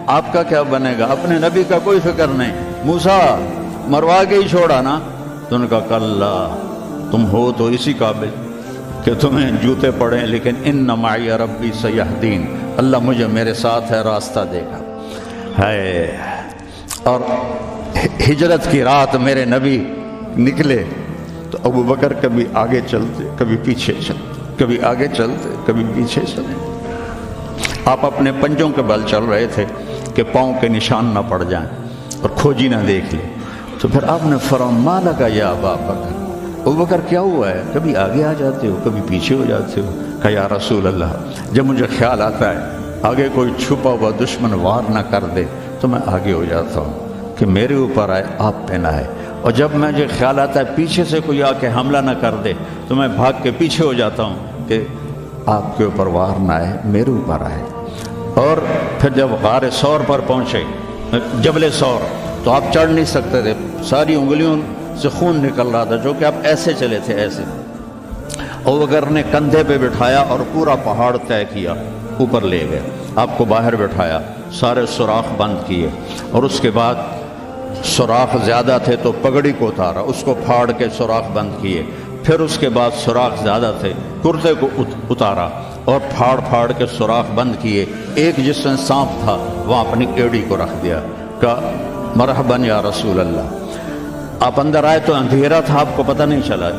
آپ کا کیا بنے گا؟ اپنے نبی کا کوئی فکر نہیں. موسیٰ مروا کے ہی چھوڑا نا. تو ان کا کلا، تم ہو تو اسی قابل کہ تمہیں جوتے پڑیں، لیکن ان معی ربی سیہدین، اللہ مجھے میرے ساتھ ہے، راستہ دے گا. ہے اور ہجرت کی رات میرے نبی نکلے تو ابو بکر کبھی آگے چلتے کبھی پیچھے چلتے، کبھی آگے چلتے کبھی پیچھے چلتے. آپ اپنے پنجوں کے بل چل رہے تھے کہ پاؤں کے نشان نہ پڑ جائیں اور کھوجی نہ دیکھ لیں. تو پھر آپ نے فرمایا ما لکا یا ابا بکر، ابو بکر کیا ہوا ہے؟ کبھی آگے آ جاتے ہو کبھی پیچھے ہو جاتے ہو. کہا یا رسول اللہ، جب مجھے خیال آتا ہے آگے کوئی چھپا ہوا دشمن وار نہ کر دے تو میں آگے ہو جاتا ہوں کہ میرے اوپر آئے، آپ پہ نہ آئے. اور جب مجھے خیال آتا ہے پیچھے سے کوئی آ کے حملہ نہ کر دے تو میں بھاگ کے پیچھے ہو جاتا ہوں کہ آپ کے اوپر وار نہ آئے، میرے اوپر آئے. اور پھر جب غار ثور پر پہنچے، جبل ثور، تو آپ چڑھ نہیں سکتے تھے، ساری انگلیوں سے خون نکل رہا تھا، جو کہ آپ ایسے چلے تھے ایسے. ابو بکر نے کندھے پہ بٹھایا اور پورا پہاڑ طے کیا، اوپر لے گئے. آپ کو باہر بٹھایا، سارے سوراخ بند کیے، اور اس کے بعد سوراخ زیادہ تھے تو پگڑی کو اتارا، اس کو پھاڑ کے سوراخ بند کیے. پھر اس کے بعد سوراخ زیادہ تھے، کرتے کو اتارا اور پھاڑ کے سوراخ بند کیے. ایک جس میں سانپ تھا وہاں اپنی ایڑی کو رکھ دیا. کہا مرحباً یا رسول اللہ. آپ اندر آئے تو اندھیرا تھا، آپ کو پتہ نہیں چلا.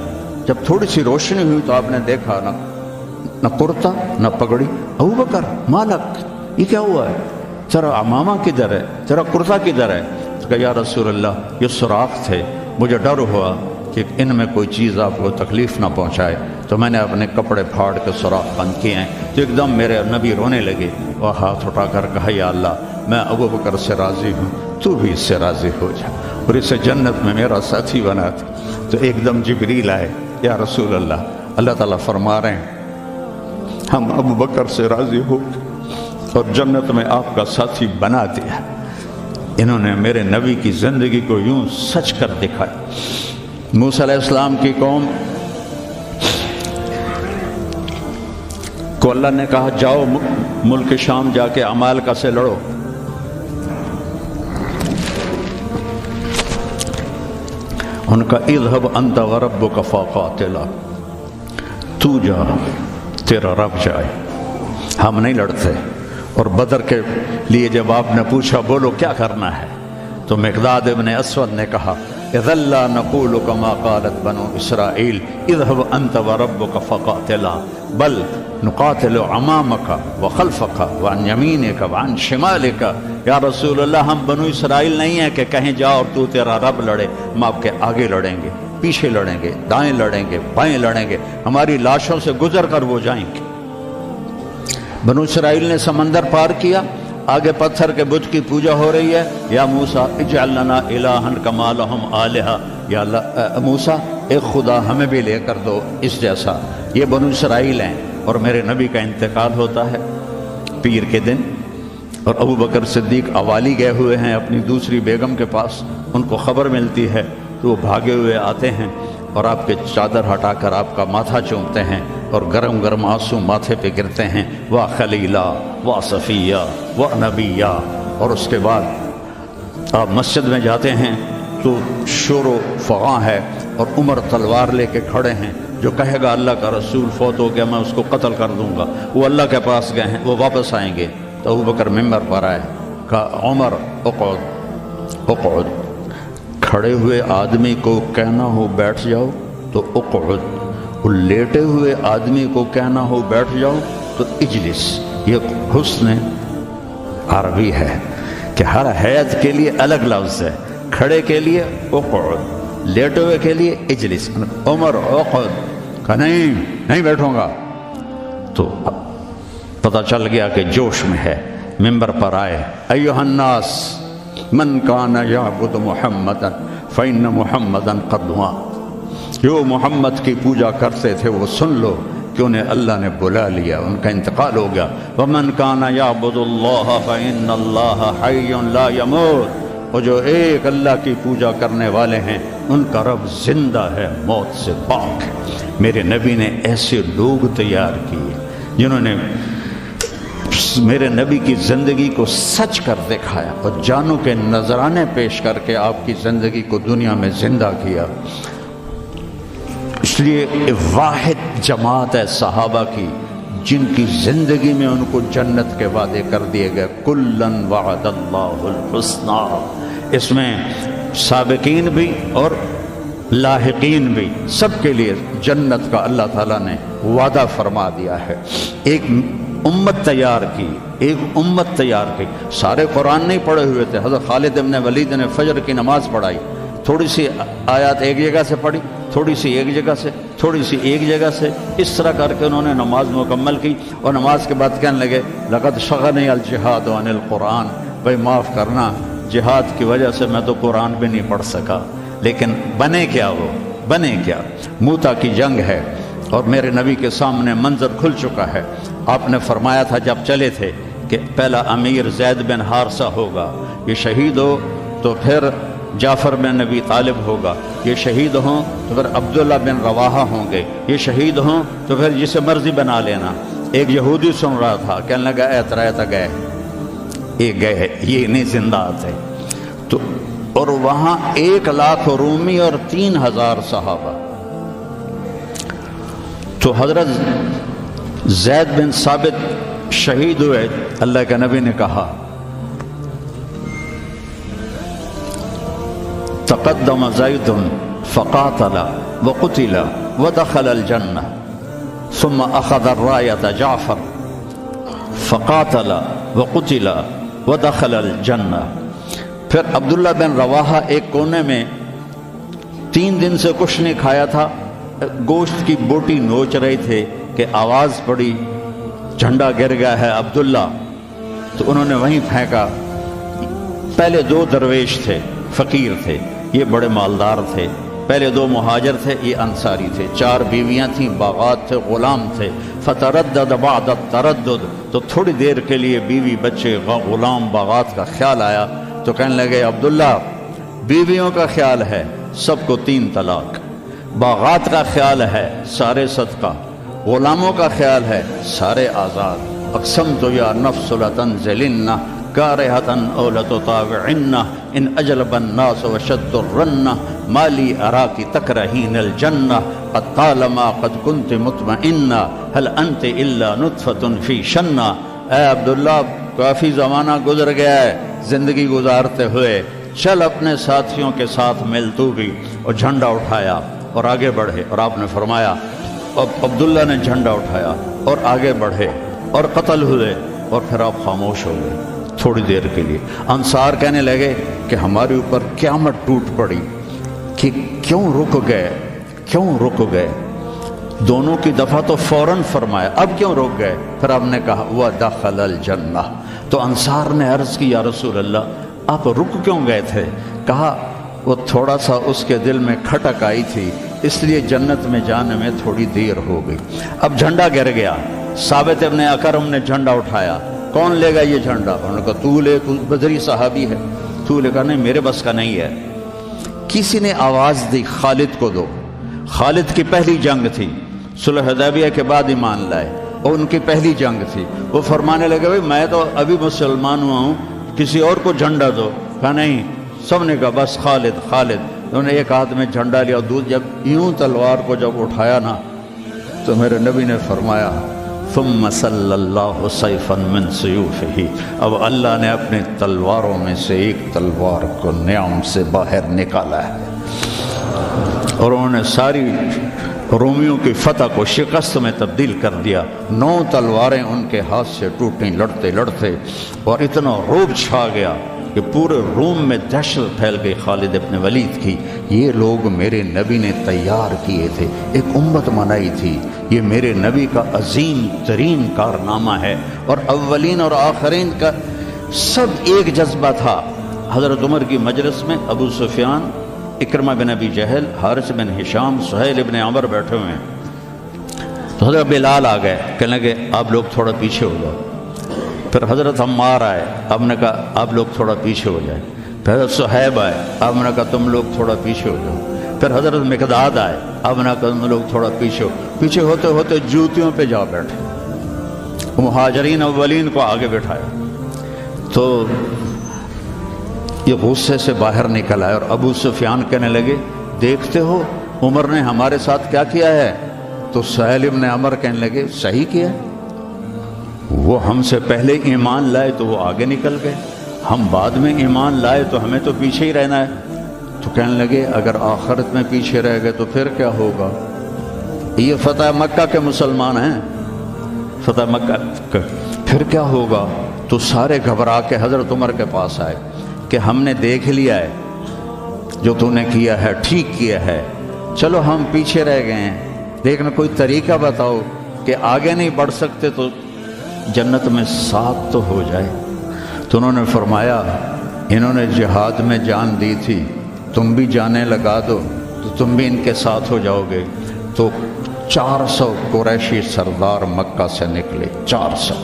جب تھوڑی سی روشنی ہوئی تو آپ نے دیکھا نہ کرتا نہ پگڑی. ابو بکر مالک، یہ کیا ہوا ہے؟ ذرا عمامہ کدھر ہے، ذرا کرتا کدھر ہے؟ تو کہا یا رسول اللہ یہ سوراخ تھے، مجھے ڈر ہوا کہ ان میں کوئی چیز آپ کو تکلیف نہ پہنچائے تو میں نے اپنے کپڑے پھاڑ کے سوراخ بند کیے ہیں. تو ایک دم میرے نبی رونے لگے اور ہاتھ اٹھا کر کہا یا اللہ میں ابو بکر سے راضی ہوں، تو بھی اس سے راضی ہو جا اور اسے جنت میں میرا ساتھی بنا دے. تو ایک دم جبریل آئے، یا رسول اللہ، اللہ تعالیٰ فرما رہے ہیں ہم ابو بکر سے راضی ہو اور جنت میں آپ کا ساتھی بنا دیا. انہوں نے میرے نبی کی زندگی کو یوں سچ کر دکھایا. موسیٰ علیہ السلام کی قوم کو اللہ نے کہا جاؤ ملک شام جا کے عمالقہ سے لڑو. ان کا اذهب انت وربک فقاتلا، تو جا تیرا رب جائے، ہم نہیں لڑتے. اور بدر کے لیے جب آپ نے پوچھا بولو کیا کرنا ہے، تو مقداد ابن اسود نے کہا اذا لا نقول كما قالت بنو اسرائیل اذهب انت وربك فقاتلا بل نقاتل امامك وخلفك وعن يمينك وعن شمالك. یا رسول اللہ ہم بنو اسرائیل نہیں ہیں کہ کہیں جاؤ اور تو تیرا رب لڑے. ہم آپ کے آگے لڑیں گے، پیچھے لڑیں گے، دائیں لڑیں گے، بائیں لڑیں گے، ہماری لاشوں سے گزر کر وہ جائیں گے. بنو اسرائیل نے سمندر پار کیا، آگے پتھر کے بت کی پوجا ہو رہی ہے. یا موسیٰ اجعل لنا الہا کما لہم آلہہ، یا اللہ موسیٰ ایک خدا ہمیں بھی لے کر دو اس جیسا. یہ بنو اسرائیل ہیں اور میرے نبی کا انتقال ہوتا ہے پیر کے دن، اور ابو بکر صدیق اوالی گئے ہوئے ہیں اپنی دوسری بیگم کے پاس. ان کو خبر ملتی ہے تو وہ بھاگے ہوئے آتے ہیں اور آپ کے چادر ہٹا کر آپ کا ماتھا چومتے ہیں اور گرم گرم آنسو ماتھے پہ گرتے ہیں. واہ خلیلہ واہ صفیہ واہ نبیہ. اور اس کے بعد آپ مسجد میں جاتے ہیں تو شور و فغاں ہے اور عمر تلوار لے کے کھڑے ہیں. جو کہے گا اللہ کا رسول فوت ہو گیا میں اس کو قتل کر دوں گا، وہ اللہ کے پاس گئے ہیں، وہ واپس آئیں گے. تو ابو بکر ممبر پر آئے، کہا عمر اقعد اقعد. کھڑے ہوئے آدمی کو کہنا ہو بیٹھ جاؤ تو اقعد، اور لیٹے ہوئے آدمی کو کہنا ہو بیٹھ جاؤ تو اجلس. یہ حسن عربی ہے کہ ہر حیت کے لیے الگ لفظ ہے. کھڑے کے لیے اقعد، لیٹے ہوئے کے لیے اجلس. عمر اقعد، کہا نہیں بیٹھوں گا. تو پتہ چل گیا کہ جوش میں ہے. ممبر پر آئے، ایھا الناس من کان یعبد محمدا فإن محمدا قد مات. جو محمد کی پوجا کرتے تھے وہ سن لو کہ انہیں اللہ نے بلا لیا، ان کا انتقال ہو گیا. ومن کان یعبد اللہ فإن اللہ حی لا یموت. اور جو ایک اللہ کی پوجا کرنے والے ہیں ان کا رب زندہ ہے، موت سے پاک ہے. میرے نبی نے ایسے لوگ تیار کیے جنہوں نے میرے نبی کی زندگی کو سچ کر دکھایا اور جانوں کے نذرانے پیش کر کے آپ کی زندگی کو دنیا میں زندہ کیا۔ اس لیے واحد جماعت ہے صحابہ کی جن کی زندگی میں ان کو جنت کے وعدے کر دیے گئے، کلن وعد اللہ الحسنی۔ اس میں سابقین بھی اور لاحقین بھی، سب کے لیے جنت کا اللہ تعالیٰ نے وعدہ فرما دیا ہے۔ ایک امت تیار کی، ایک امت تیار کی۔ سارے قرآن نہیں پڑھے ہوئے تھے، حضرت خالد بن ولید نے فجر کی نماز پڑھائی، تھوڑی سی آیات ایک جگہ سے پڑھی، تھوڑی سی ایک جگہ سے، تھوڑی سی ایک جگہ سے، اس طرح کر کے انہوں نے نماز مکمل کی، اور نماز کے بعد کہنے لگے لقد شغلنی الجہاد عن القرآن، بھائی معاف کرنا، جہاد کی وجہ سے میں تو قرآن بھی نہیں پڑھ سکا۔ لیکن بنے کیا وہ؟ بنے کیا؟ موتا کی جنگ ہے اور میرے نبی کے سامنے منظر کھل چکا ہے۔ آپ نے فرمایا تھا جب چلے تھے کہ پہلا امیر زید بن حارثہ ہوگا، یہ شہید ہو تو پھر جعفر بن نبی طالب ہوگا، یہ شہید ہوں تو پھر عبداللہ بن رواحہ ہوں گے، یہ شہید ہوں تو پھر جسے مرضی بنا لینا۔ ایک یہودی سن رہا تھا، کہنے لگا اے ترایتا گئے، یہ گئے، یہ نہیں زندہ تھے۔ تو اور وہاں 1,00,000 رومی اور 3,000 صحابہ۔ تو حضرت زید بن ثابت شہید ہوئے، اللہ کے نبی نے کہا تقدم زید فقاتل وقتل ودخل الجنہ ثم اخذ الرایۃ جعفر فقاتل وقتل ودخل الجنہ۔ پھر عبداللہ بن رواحہ ایک کونے میں 3 دن سے کچھ نہیں کھایا تھا، گوشت کی بوٹی نوچ رہے تھے کہ آواز پڑی جھنڈا گر گیا ہے عبداللہ، تو انہوں نے وہیں پھینکا۔ پہلے 2 درویش تھے، فقیر تھے، یہ بڑے مالدار تھے، پہلے 2 مہاجر تھے، یہ انصاری تھے، 4 بیویاں تھیں، باغات تھے، غلام تھے۔ فتردد بعد التردد، تو تھوڑی دیر کے لیے بیوی بچے غلام باغات کا خیال آیا، تو کہنے لگے عبداللہ بیویوں کا خیال ہے سب کو 3 طلاق، باغات کا خیال ہے سارے صدقہ، غلاموں کا خیال ہے سارے آزاد۔ اقسمت یا نفس لتنزلن کارہۃ او لتطاوعن ان اجلب الناس وشد الرن ما لی اراک تکرہین الجنہ قد طالما قد کنت مطمئنہ هل انت الا نطفۃ فی شنہ۔ اے عبداللہ کافی زمانہ گزر گیا ہے زندگی گزارتے ہوئے، چل اپنے ساتھیوں کے ساتھ مل تو بھی، اور جھنڈا اٹھایا اور آگے بڑھے۔ اور آپ نے فرمایا، اب عبداللہ نے جھنڈا اٹھایا اور آگے بڑھے اور قتل ہوئے، اور پھر آپ خاموش ہو گئے تھوڑی دیر کے لیے۔ انصار کہنے لگے کہ ہمارے اوپر قیامت ٹوٹ پڑی کہ کیوں رک گئے، کیوں رک گئے۔ دونوں کی دفعہ تو فوراً فرمایا، اب کیوں رک گئے؟ پھر آپ نے کہا وَدَخَلَ الْجَنَّةَ۔ تو انصار نے عرض کی یا رسول اللہ آپ رک کیوں گئے تھے؟ کہا وہ تھوڑا سا اس کے دل میں کھٹک آئی تھی، اس لیے جنت میں جانے میں تھوڑی دیر ہو گئی۔ اب جھنڈا گر گیا، ثابت ابن اکرم نے جھنڈا اٹھایا، کون لے گا یہ جھنڈا؟ انہوں نے کہا تو لے، تو بدری صحابی ہے، تو لے۔ کہا نہیں میرے بس کا نہیں ہے۔ کسی نے آواز دی خالد کو دو۔ خالد کی پہلی جنگ تھی، صلح حدیبیہ کے بعد ایمان لائے، اور ان کی پہلی جنگ تھی۔ وہ فرمانے لگے بھائی میں تو ابھی مسلمان ہوا ہوں، کسی اور کو جھنڈا دو۔ کہا نہیں، سب نے کہا بس خالد خالد۔ انہوں نے ایک ہاتھ میں جھنڈا لیا، جب یوں تلوار کو جب اٹھایا نا تو میرے نبی نے فرمایا ثم صلی اللہ سیفا من سیوفہ، اب اللہ نے اپنے تلواروں میں سے ایک تلوار کو نیام سے باہر نکالا ہے، اور انہوں نے ساری رومیوں کی فتح کو شکست میں تبدیل کر دیا۔ 9 تلواریں ان کے ہاتھ سے ٹوٹیں لڑتے لڑتے، اور اتنا رعب چھا گیا کہ پورے روم میں دہشت پھیل گئی خالد ابن ولید کی۔ یہ لوگ میرے نبی نے تیار کیے تھے، ایک امت بنائی تھی، یہ میرے نبی کا عظیم ترین کارنامہ ہے، اور اولین اور آخرین کا سب ایک جذبہ تھا۔ حضرت عمر کی مجلس میں ابو سفیان، اکرمہ بن ابی جہل، حارث بن ہشام، سہیل بن عمر بیٹھے ہوئے ہیں، تو حضرت بلال آ گئے، کہنے لگے آپ لوگ تھوڑا پیچھے ہو جاؤ۔ پھر حضرت عمار آئے، آپ نے کہا آپ لوگ تھوڑا پیچھے ہو جائیں۔ پھر حضرت صہیب آئے، آپ نے کہا تم لوگ تھوڑا پیچھے ہو جاؤ۔ پھر حضرت مقداد آئے، آپ نے کہا تم لوگ تھوڑا پیچھے ہو۔ پیچھے ہوتے ہوتے جوتیوں پہ جا بیٹھے، مہاجرین اولین کو آگے بٹھایا تو یہ غصے سے باہر نکل آئے اور ابو سفیان کہنے لگے دیکھتے ہو عمر نے ہمارے ساتھ کیا کیا ہے؟ تو سہیل ابن عمر کہنے لگے صحیح کیا، وہ ہم سے پہلے ایمان لائے تو وہ آگے نکل گئے، ہم بعد میں ایمان لائے تو ہمیں تو پیچھے ہی رہنا ہے۔ تو کہنے لگے اگر آخرت میں پیچھے رہ گئے تو پھر کیا ہوگا؟ یہ فتح مکہ کے مسلمان ہیں، فتح مکہ پھر کیا ہوگا؟ تو سارے گھبرا کے حضرت عمر کے پاس آئے کہ ہم نے دیکھ لیا ہے جو تو نے کیا ہے ٹھیک کیا ہے، چلو ہم پیچھے رہ گئے ہیں لیکن کوئی طریقہ بتاؤ کہ آگے نہیں بڑھ سکتے تو جنت میں ساتھ تو ہو جائے۔ تو انہوں نے فرمایا انہوں نے جہاد میں جان دی تھی، تم بھی جانیں لگا دو تو تم بھی ان کے ساتھ ہو جاؤ گے۔ تو 400 قریشی سردار مکہ سے نکلے، 400،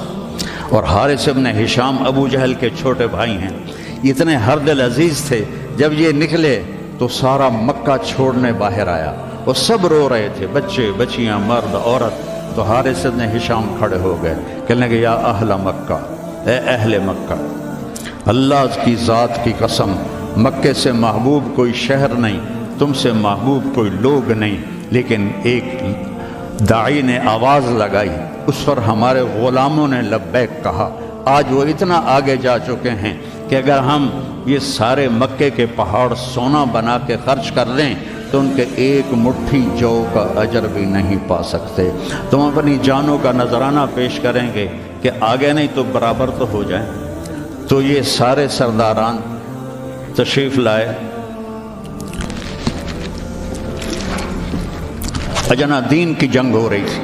اور حارث ابن ہشام ابو جہل کے چھوٹے بھائی ہیں، اتنے ہر دل عزیز تھے۔ جب یہ نکلے تو سارا مکہ چھوڑنے باہر آیا، وہ سب رو رہے تھے، بچے بچیاں مرد عورت۔ تو حارث ابن ہشام کھڑے ہو گئے، کہنے لگے یا اہل مکہ، اے اہل مکہ، اللہ کی ذات کی قسم مکے سے محبوب کوئی شہر نہیں، تم سے محبوب کوئی لوگ نہیں، لیکن ایک داعی نے آواز لگائی، اس پر ہمارے غلاموں نے لبیک کہا۔ آج وہ اتنا آگے جا چکے ہیں کہ اگر ہم یہ سارے مکے کے پہاڑ سونا بنا کے خرچ کر دیں تو ان کے ایک مٹھی جو کا اجر بھی نہیں پا سکتے۔ تم اپنی جانوں کا نذرانہ پیش کریں گے کہ آگے نہیں تو برابر تو ہو جائیں۔ تو یہ سارے سرداران تشریف لائے، اجنا دین کی جنگ ہو رہی تھی،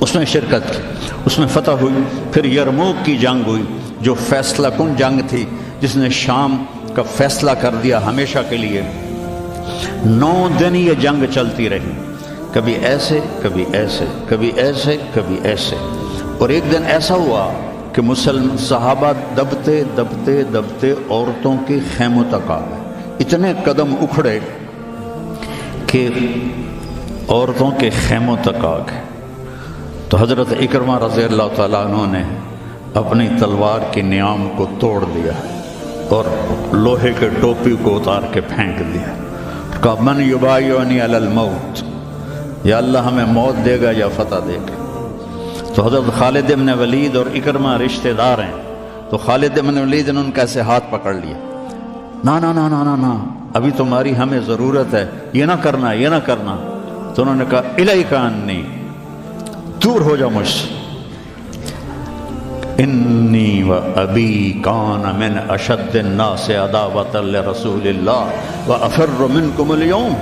اس میں شرکت کی، اس میں فتح ہوئی۔ پھر یرموک کی جنگ ہوئی جو فیصلہ کن جنگ تھی، جس نے شام کا فیصلہ کر دیا ہمیشہ کے لیے۔ 9 دن یہ جنگ چلتی رہی، کبھی ایسے کبھی ایسے کبھی ایسے کبھی ایسے، اور ایک دن ایسا ہوا کہ صحابہ دبتے دبتے دبتے عورتوں کے خیموں تک آ گئے، اتنے قدم اکھڑے کہ عورتوں کے خیموں تک آ گئے۔ تو حضرت اکرمہ رضی اللہ تعالیٰ عنہ نے اپنی تلوار کی نیام کو توڑ دیا اور لوہے کے ٹوپی کو اتار کے پھینک دیا، کہا من یبایعنی علی الموت، یا اللہ ہمیں موت دے گا یا فتح دے گا۔ تو حضرت خالد بن ولید اور اکرمہ رشتہ دار ہیں، تو خالد بن ولید نے ان کا ایسے ہاتھ پکڑ لیا، نا نا نا نا نا نا، ابھی تمہاری ہمیں ضرورت ہے، یہ نہ کرنا یہ نہ کرنا۔ تو انہوں نے کہا الیک عنی، دور ہو جا مجھ سے، انی و ابی کان من اشد الناس عداوۃ لرسول اللہ و افر منکم اليوم،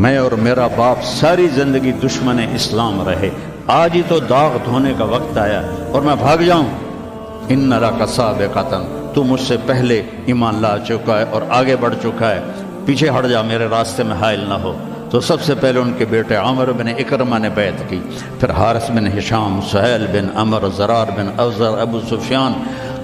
میں اور میرا باپ ساری زندگی دشمن اسلام رہے، آج ہی تو داغ دھونے کا وقت آیا اور میں بھاگ جاؤں۔ ان لک سابقۃ، تو مجھ سے پہلے ایمان لا چکا ہے اور آگے بڑھ چکا ہے، پیچھے ہٹ جا، میرے راستے میں حائل نہ ہو۔ تو سب سے پہلے ان کے بیٹے عامر بن اکرمہ نے بیعت کی، پھر حارث بن ہشام، سہیل بن عمر، زرار بن اوزر، ابو سفیان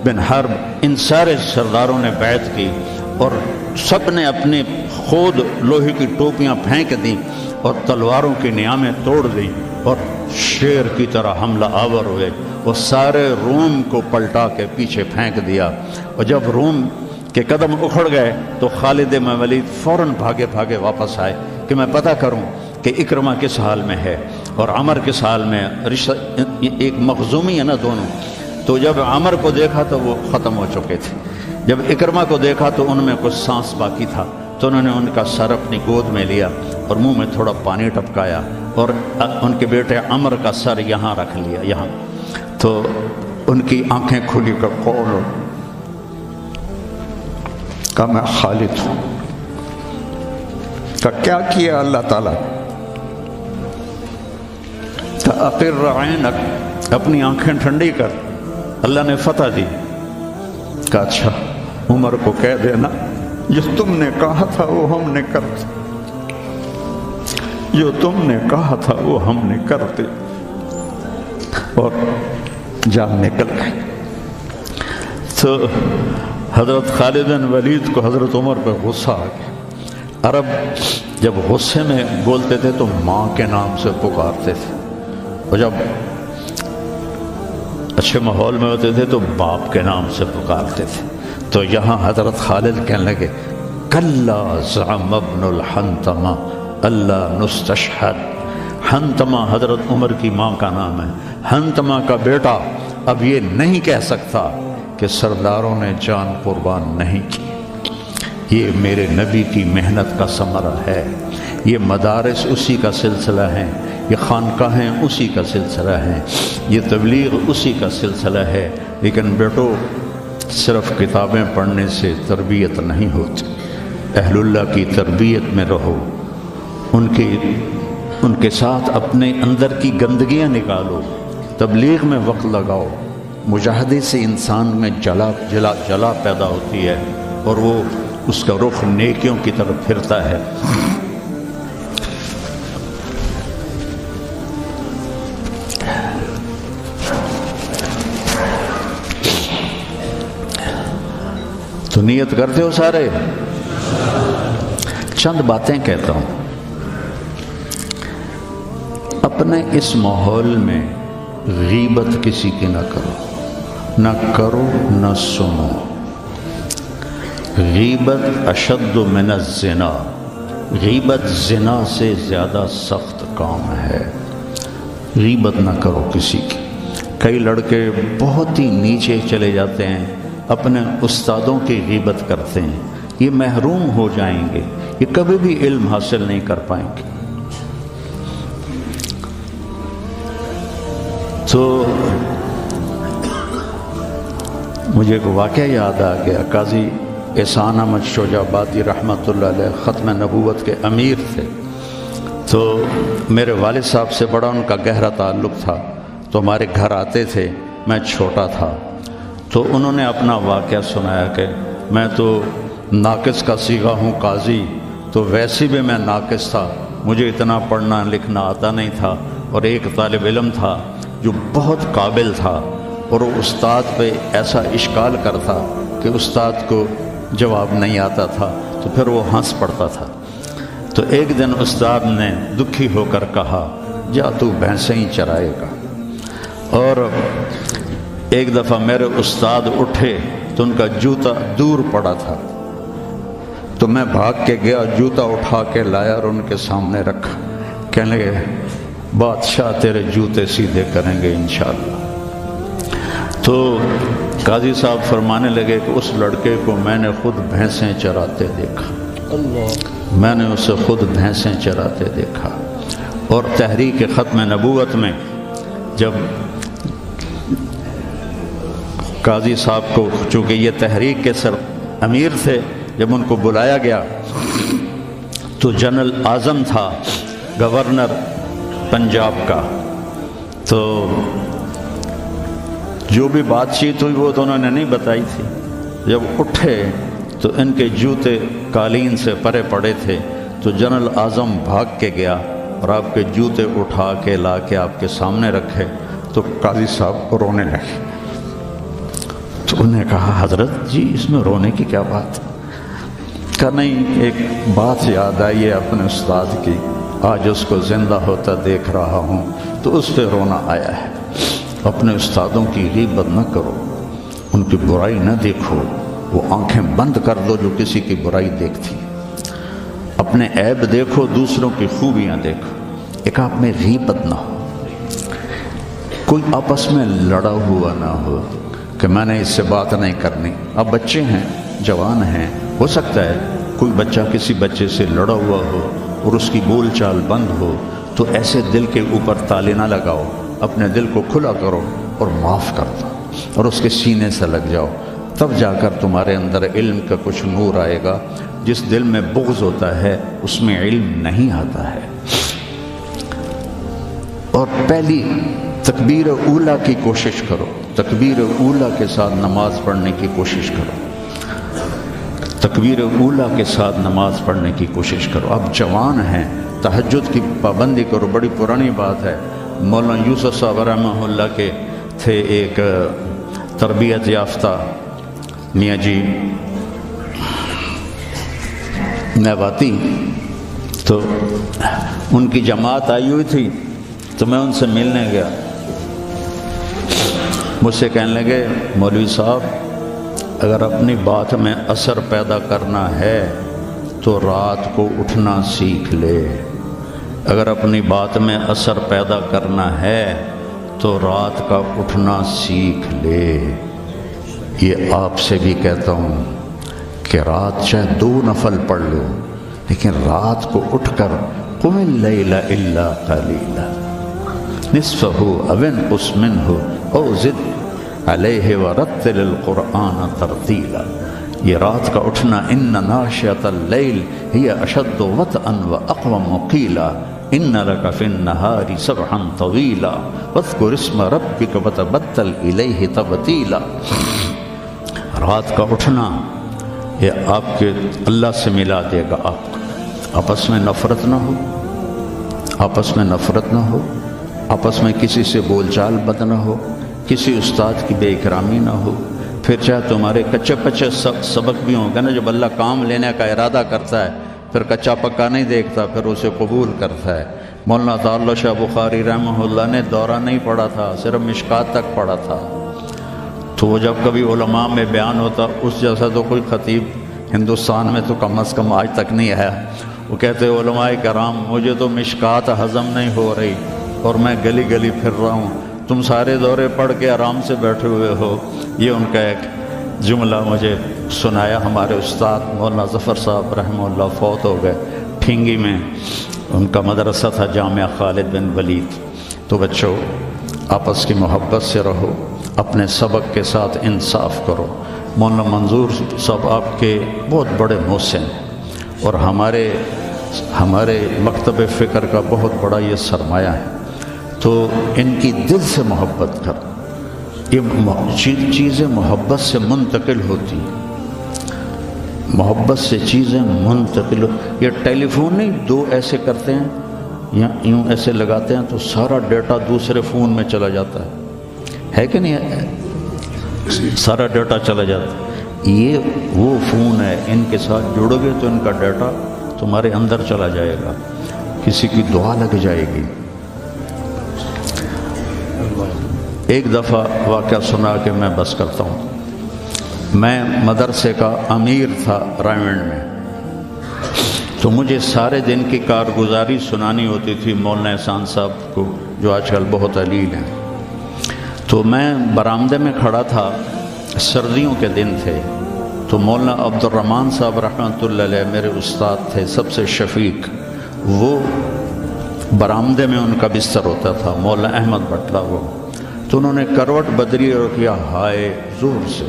بن حرب، ان سارے سرداروں نے بیعت کی، اور سب نے اپنے خود لوہے کی ٹوپیاں پھینک دیں اور تلواروں کی نیامیں توڑ دیں اور شیر کی طرح حملہ آور ہوئے، وہ سارے روم کو پلٹا کے پیچھے پھینک دیا۔ اور جب روم کے قدم اکھڑ گئے تو خالد بن ولید فوراً بھاگے بھاگے واپس آئے کہ میں پتہ کروں کہ اکرمہ کس حال میں ہے اور عمر کس حال میں، رشتہ ایک مخزومی ہے نا دونوں۔ تو جب عمر کو دیکھا تو وہ ختم ہو چکے تھے، جب اکرمہ کو دیکھا تو ان میں کچھ سانس باقی تھا، تو انہوں نے ان کا سر اپنی گود میں لیا اور منہ میں تھوڑا پانی ٹپکایا اور ان کے بیٹے عمر کا سر یہاں رکھ لیا، یہاں۔ تو ان کی آنکھیں کھلی کر قول کہ میں خالد ہوں، کہ کیا کیا اللہ تعالیٰ، کہ اقر عینک، اپنی آنکھیں ٹھنڈی کر، اللہ نے فتح دی۔ کہ اچھا عمر کو کہہ دینا جو تم نے کہا تھا وہ ہم نے کرتے، جو تم نے کہا تھا وہ ہم نے کرتے، اور جان نکل گئی۔ تو حضرت خالد بن ولید کو حضرت عمر پہ غصہ آ گیا۔ عرب جب غصے میں بولتے تھے تو ماں کے نام سے پکارتے تھے، اور جب اچھے ماحول میں ہوتے تھے تو باپ کے نام سے پکارتے تھے. تو یہاں حضرت خالد کہنے لگے کلا زعم ابن الحنتمہ اللہ نستشہد. حنتمہ حضرت عمر کی ماں کا نام ہے. حنتمہ کا بیٹا اب یہ نہیں کہہ سکتا کہ سرداروں نے جان قربان نہیں کی. یہ میرے نبی کی محنت کا ثمرہ ہے. یہ مدارس اسی کا سلسلہ ہیں, یہ خانقاہیں اسی کا سلسلہ ہیں, یہ تبلیغ اسی کا سلسلہ ہے. لیکن بیٹو صرف کتابیں پڑھنے سے تربیت نہیں ہوتی. اہل اللہ کی تربیت میں رہو, ان کے ساتھ اپنے اندر کی گندگیاں نکالو, تبلیغ میں وقت لگاؤ. مجاہدے سے انسان میں جلا پیدا ہوتی ہے اور وہ اس کا رخ نیکیوں کی طرف پھرتا ہے. تو نیت کرتے ہو سارے؟ چند باتیں کہتا ہوں. اپنے اس ماحول میں غیبت کسی کی نہ کرو نہ سنو. غیبت اشد من الزنا, غیبت زنا سے زیادہ سخت کام ہے. غیبت نہ کرو کسی کی. کئی لڑکے بہت ہی نیچے چلے جاتے ہیں, اپنے استادوں کی غیبت کرتے ہیں. یہ محروم ہو جائیں گے, یہ کبھی بھی علم حاصل نہیں کر پائیں گے. تو مجھے ایک واقعہ یاد آ گیا. قاضی احسان احمد شجاع آبادی رحمۃ اللہ علیہ ختم نبوت کے امیر تھے. تو میرے والد صاحب سے بڑا ان کا گہرا تعلق تھا. تو ہمارے گھر آتے تھے, میں چھوٹا تھا. تو انہوں نے اپنا واقعہ سنایا کہ میں تو ناقص کا صیغہ ہوں قاضی, تو ویسے بھی میں ناقص تھا, مجھے اتنا پڑھنا لکھنا آتا نہیں تھا. اور ایک طالب علم تھا جو بہت قابل تھا, اور وہ استاد پہ ایسا اشکال کرتا کہ استاد کو جواب نہیں آتا تھا, تو پھر وہ ہنس پڑتا تھا. تو ایک دن استاد نے دکھی ہو کر کہا جا تو بھینسیں ہی چرائے گا. اور ایک دفعہ میرے استاد اٹھے تو ان کا جوتا دور پڑا تھا. تو میں بھاگ کے گیا, جوتا اٹھا کے لایا اور ان کے سامنے رکھا. کہنے لگے بادشاہ تیرے جوتے سیدھے کریں گے انشاءاللہ. تو قاضی صاحب فرمانے لگے کہ اس لڑکے کو میں نے خود بھینسیں چراتے دیکھا, میں نے اسے خود بھینسیں چراتے دیکھا. اور تحریک ختم نبوت میں جب قاضی صاحب کو, چونکہ یہ تحریک کے سر امیر تھے, جب ان کو بلایا گیا تو جنرل اعظم تھا گورنر پنجاب کا. تو جو بھی بات چیت ہوئی وہ تو انہوں نے نہیں بتائی تھی. جب اٹھے تو ان کے جوتے قالین سے پرے پڑے تھے. تو جنرل اعظم بھاگ کے گیا اور آپ کے جوتے اٹھا کے لا کے آپ کے سامنے رکھے. تو قاضی صاحب رونے لگے. تو انہوں نے کہا حضرت جی اس میں رونے کی کیا بات؟ کہا نہیں, ایک بات یاد آئی ہے اپنے استاد کی, آج اس کو زندہ ہوتا دیکھ رہا ہوں تو اس پہ رونا آیا ہے. اپنے استادوں کی غیبت نہ کرو, ان کی برائی نہ دیکھو, وہ آنکھیں بند کر دو جو کسی کی برائی دیکھتی. اپنے عیب دیکھو, دوسروں کی خوبیاں دیکھو. ایک آپ میں غیبت نہ ہو, کوئی آپس میں لڑا ہوا نہ ہو کہ میں نے اس سے بات نہیں کرنی. اب بچے ہیں, جوان ہیں, ہو سکتا ہے کوئی بچہ کسی بچے سے لڑا ہوا ہو اور اس کی بول چال بند ہو, تو ایسے دل کے اوپر تالے نہ لگاؤ. اپنے دل کو کھلا کرو اور معاف کر دو اور اس کے سینے سے لگ جاؤ. تب جا کر تمہارے اندر علم کا کچھ نور آئے گا. جس دل میں بغض ہوتا ہے اس میں علم نہیں آتا ہے. اور پہلی تکبیر اولیٰ کی کوشش کرو, تکبیر اولیٰ کے ساتھ نماز پڑھنے کی کوشش کرو, تکبیر اولیٰ کے ساتھ نماز پڑھنے کی کوشش کرو. اب جوان ہیں, تہجد کی پابندی کرو. بڑی پرانی بات ہے, مولانا یوسف صاحب رحمہ اللہ کے تھے ایک تربیت یافتہ میاں جی نباتی, تو ان کی جماعت آئی ہوئی تھی تو میں ان سے ملنے گیا. مجھ سے کہنے لگے مولوی صاحب اگر اپنی بات میں اثر پیدا کرنا ہے تو رات کو اٹھنا سیکھ لے، اگر اپنی بات میں اثر پیدا کرنا ہے تو رات کا اٹھنا سیکھ لے۔ یہ آپ سے بھی کہتا ہوں کہ رات چاہے 2 نفل پڑھ لو، لیکن رات کو اٹھ کر قم اللیل الا قلیلا نصفہ او انقص منہ او زد علیہ ورتل القرآن ترتیلا۔ یہ رات کا اٹھنا، ان ناشئۃ اللیل ہی اشد وطئا واقوم قیلا ان لک فی النہار سبحا طویلا واذکر اسم ربک وتبتل الیہ تبتیلا۔ رات کا اٹھنا یہ آپ کے اللہ سے ملا دے گا آپ کو۔ آپس میں نفرت نہ ہو، آپس میں نفرت نہ ہو، آپس میں کسی سے بول چال بد نہ ہو، کسی استاد کی بے اکرامی نہ ہو۔ پھر چاہے تمہارے کچے پچے سبق بھی ہوں گے نا، جب اللہ کام لینے کا ارادہ کرتا ہے پھر کچا پکا نہیں دیکھتا، پھر اسے قبول کرتا ہے۔ مولانا تعالی شاہ بخاری رحمہ اللہ نے دورہ نہیں پڑھا تھا، صرف مشکات تک پڑھا تھا، تو وہ جب کبھی علماء میں بیان ہوتا اس جیسا تو کوئی خطیب ہندوستان میں تو کم از کم آج تک نہیں آیا۔ وہ کہتے علماء کرام مجھے تو مشکات ہضم نہیں ہو رہی اور میں گلی گلی پھر رہا ہوں، تم سارے دورے پڑھ کے آرام سے بیٹھے ہوئے ہو۔ یہ ان کا ایک جملہ مجھے سنایا ہمارے استاد مولانا ظفر صاحب رحمہ اللہ، فوت ہو گئے ٹھینگی میں، ان کا مدرسہ تھا جامعہ خالد بن ولید۔ تو بچوں آپس کی محبت سے رہو، اپنے سبق کے ساتھ انصاف کرو۔ مولانا منظور صاحب آپ کے بہت بڑے محسن اور ہمارے مکتب فکر کا بہت بڑا یہ سرمایہ ہے، تو ان کی دل سے محبت کر۔ یہ چیزیں محبت سے منتقل ہوتی ہیں، محبت سے چیزیں منتقل یہ ٹیلی فون نہیں، 2 ایسے کرتے ہیں یا یوں ایسے لگاتے ہیں تو سارا ڈیٹا دوسرے فون میں چلا جاتا ہے کہ نہیں؟ سارا ڈیٹا چلا جاتا ہے۔ یہ وہ فون ہے، ان کے ساتھ جڑو گے تو ان کا ڈیٹا تمہارے اندر چلا جائے گا، کسی کی دعا لگ جائے گی۔ ایک دفعہ واقعہ سنا کہ میں بس کرتا ہوں۔ میں مدرسے کا امیر تھا رائمنڈ میں، تو مجھے سارے دن کی کارگزاری سنانی ہوتی تھی مولانا احسان صاحب کو، جو آج کل بہت علیل ہیں۔ تو میں برآمدے میں کھڑا تھا، سردیوں کے دن تھے، تو مولانا عبد الرحمن صاحب رحمۃ اللہ علیہ میرے استاد تھے، سب سے شفیق، وہ برآمدے میں ان کا بستر ہوتا تھا، مولانا احمد بٹلہ وہ، تو انہوں نے کروٹ بدلی اور کیا ہائے زور سے،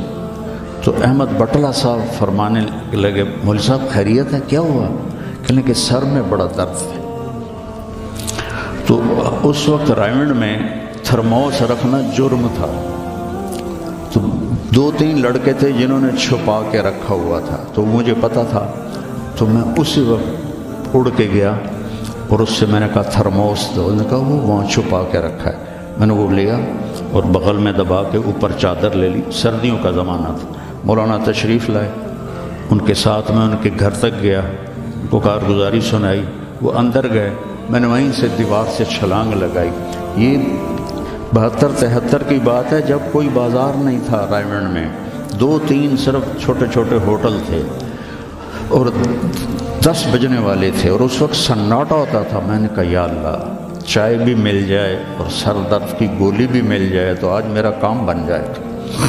تو احمد بٹلہ صاحب فرمانے لگے مولوی صاحب خیریت ہے، کیا ہوا؟ کہنے کہ سر میں بڑا درد ہے۔ تو اس وقت رائمنڈ میں تھرموس رکھنا جرم تھا، تو 2-3 لڑکے تھے جنہوں نے چھپا کے رکھا ہوا تھا، تو مجھے پتا تھا، تو میں اسی وقت اڑ کے گیا اور اس سے میں نے کہا تھرموس دو، انہوں نے کہا وہ وہاں چھپا کے رکھا ہے۔ میں نے وہ لیا اور بغل میں دبا کے اوپر چادر لے لی، سردیوں کا زمانہ تھا۔ مولانا تشریف لائے، ان کے ساتھ میں ان کے گھر تک گیا، ان کو کارگزاری سنائی، وہ اندر گئے، میں نے وہیں سے دیوار سے چھلانگ لگائی۔ یہ 72-73 کی بات ہے، جب کوئی بازار نہیں تھا رائمنڈ میں، 2-3 صرف چھوٹے چھوٹے ہوٹل تھے اور 10 بجنے والے تھے، اور اس وقت سناٹا ہوتا تھا۔ میں نے کہا یا اللہ چائے بھی مل جائے اور سر درد کی گولی بھی مل جائے تو آج میرا کام بن جائے گا۔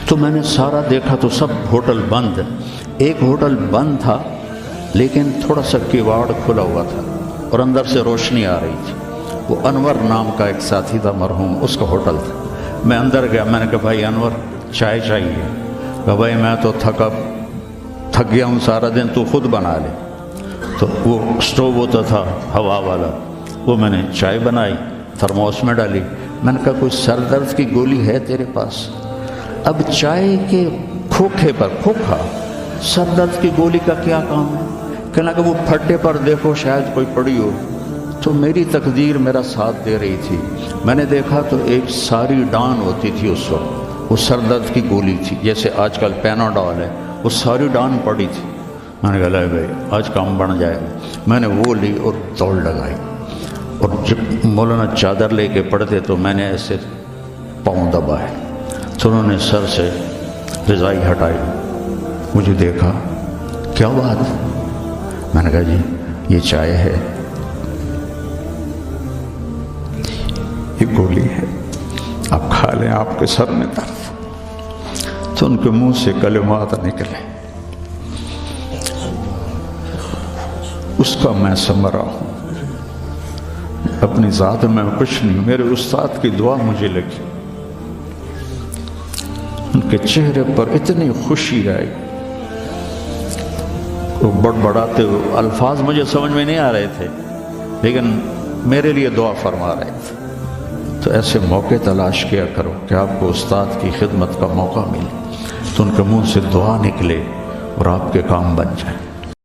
تو میں نے سارا دیکھا تو سب ہوٹل بند، ایک ہوٹل بند تھا لیکن تھوڑا سا کیواڑ کھلا ہوا تھا اور اندر سے روشنی آ رہی تھی، وہ انور نام کا ایک ساتھی تھا مرحوم، اس کا ہوٹل تھا۔ میں اندر گیا، میں نے کہا بھائی انور چائے چاہیے؟ کہا بھائی میں تو تھک گیا ہوں سارا دن، تو خود بنا لے۔ تو وہ سٹوو ہوتا تھا ہوا والا، وہ میں نے چائے بنائی، تھرموس میں ڈالی۔ میں نے کہا کوئی سر درد کی گولی ہے تیرے پاس؟ اب چائے کے کھوکھے پر کھوکھا، سر درد کی گولی کا کیا کام ہے؟ کہنا کہ وہ پھٹے پر دیکھو شاید کوئی پڑی ہو۔ تو میری تقدیر میرا ساتھ دے رہی تھی، میں نے دیکھا تو ایک ساری ڈان ہوتی تھی اس وقت، وہ سر درد کی گولی تھی، جیسے آج کل پیناڈول ہے، وہ ساری ڈان پڑی تھی۔ میں نے کہا لے بھائی آج کام بن جائے گا۔ میں نے وہ لی اور دوڑ لگائی، اور جب مولانا چادر لے کے پڑھتے تو میں نے ایسے پاؤں دبائے تو انہوں نے سر سے رضائی ہٹائی، مجھے دیکھا، کیا بات؟ میں نے کہا جی یہ چائے ہے، یہ گولی ہے، آپ کھا لیں، آپ کے سر میں درد۔ تو ان کے منہ سے کلمات نکلے، اس کا میں ثمرہ ہوں، اپنی ذات میں کچھ نہیں، میرے استاد کی دعا مجھے لگی۔ ان کے چہرے پر اتنی خوشی آئی، وہ بڑبڑاتے ہوئے الفاظ مجھے سمجھ میں نہیں آ رہے تھے، لیکن میرے لیے دعا فرما رہے تھے۔ تو ایسے موقع تلاش کیا کرو کہ آپ کو استاد کی خدمت کا موقع ملے، تو ان کے منہ سے دعا نکلے اور آپ کے کام بن جائیں۔